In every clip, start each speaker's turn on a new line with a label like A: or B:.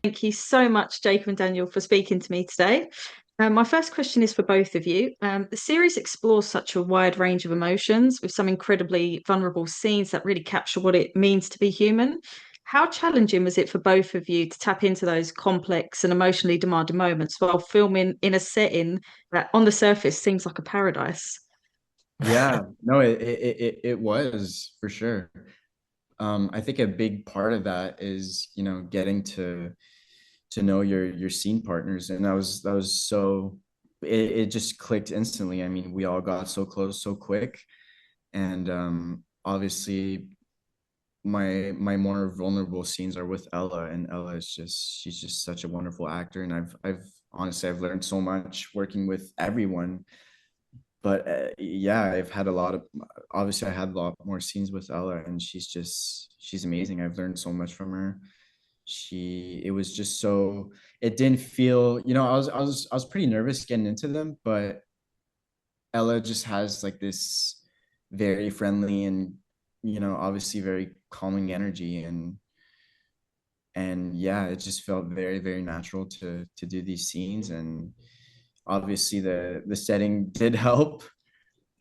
A: Thank you so much, Jacob and Daniel, for speaking to me today. My first question is for both of you. The series explores such a wide range of emotions with some incredibly vulnerable scenes that really capture what it means to be human. How challenging was it for both of you to tap into those complex and emotionally demanding moments while filming in a setting that on the surface seems like a paradise?
B: Yeah, no, it was for sure. I think a big part of that is, getting to know your scene partners, and that was so it just clicked instantly. I mean, we all got so close so quick, and obviously my more vulnerable scenes are with Ella, and Ella is just she's just such a wonderful actor, and I've honestly I've learned so much working with everyone. But yeah, I've had a lot of obviously I had a lot more scenes with Ella, and she's amazing. I've learned so much from her. It was just so it didn't feel, I was pretty nervous getting into them, but Ella just has like this very friendly and obviously very calming energy, and yeah, it just felt very, very natural to do these scenes, and obviously the setting did help.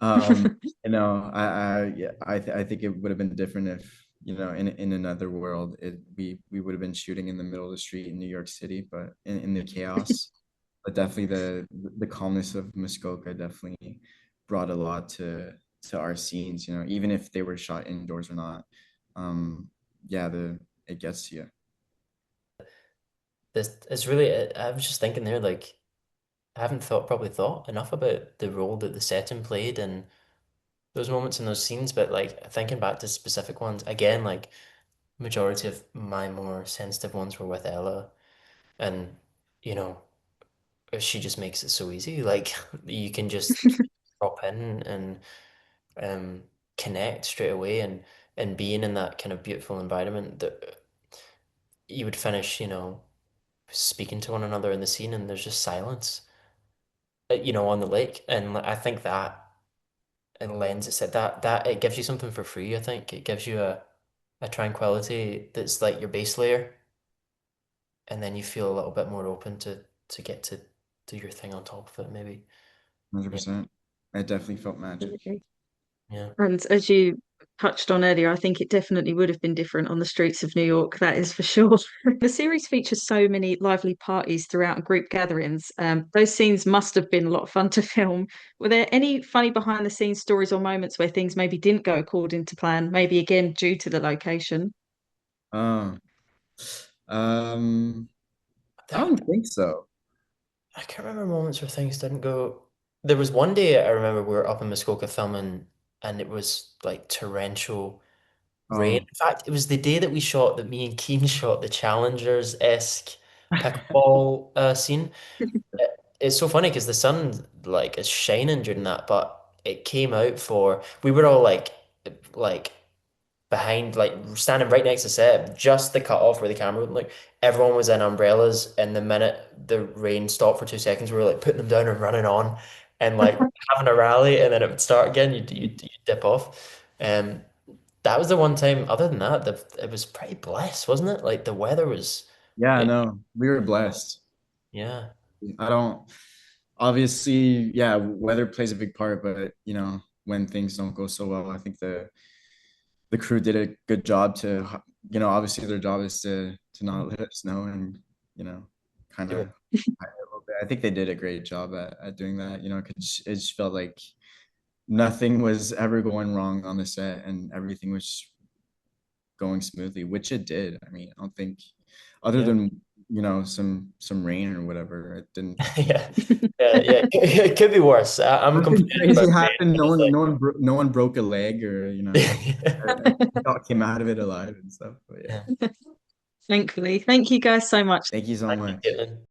B: Yeah, I think it would have been different if, in another world, we would have been shooting in the middle of the street in New York City, but in the chaos. But definitely the calmness of Muskoka definitely brought a lot to our scenes, even if they were shot indoors or not. Um, yeah, it gets to you.
C: This it's really, I was just thinking there, like, I haven't probably thought enough about the role that the setting played in those moments in those scenes, but like thinking back to specific ones, again, like majority of my more sensitive ones were with Ella, and you know, she just makes it so easy. Like you can just drop in and um connect straight away, and being in that kind of beautiful environment that you would finish, speaking to one another in the scene, and there's just silence, on the lake. And I think that it lends itself, that it gives you something for free. I think it gives you a tranquility that's like your base layer, and then you feel a little bit more open to get to do your thing on top of it, maybe. Yeah,
B: 100%. I definitely felt magic.
A: Absolutely.
C: yeah.
A: And as you touched on earlier, I think it definitely would have been different on the streets of New York, that is for sure. The series features so many lively parties throughout and group gatherings. Those scenes must have been a lot of fun to film. Were there any funny behind the scenes stories or moments where things maybe didn't go according to plan, maybe again due to the location?
B: Oh, um, I
C: That,
B: don't think so.
C: I can't remember moments where things didn't go. There was one day I remember we were up in Muskoka filming, and it was like torrential rain.
B: Oh,
C: In fact, it was the day that we shot, that me and Keen shot the Challengers-esque pickleball scene. It's so funny because the sun like is shining during that, but it came out for we were all like behind, like standing right next to set, just the cut off where the camera would like everyone was in umbrellas, and the minute the rain stopped for 2 seconds, we were like putting them down and running on, and like having a rally, and then it would start again. You dip off. That was the one time. Other than that, it was pretty blessed, wasn't it? Like the weather was,
B: yeah,
C: it,
B: no, we were blessed.
C: yeah.
B: I don't, obviously, yeah, weather plays a big part, but when things don't go so well, I think the crew did a good job to, obviously their job is to not let us know, and you know, kind of. I think they did a great job at doing that. 'Cause it just felt like nothing was ever going wrong on the set, and everything was going smoothly, which it did. I mean, I don't think, other
C: Yeah.
B: than some rain or whatever, it didn't.
C: Yeah, yeah. It could be worse. I'm
B: Nothing
C: complaining about
B: crazy
C: rain,
B: happened.
C: but it's
B: No one broke a leg, or
C: like,
B: came out of it alive and stuff. But yeah,
C: yeah.
A: Thankfully. Thank you guys so much.
B: thank you so
C: Thank you,
B: much.
C: Caitlin.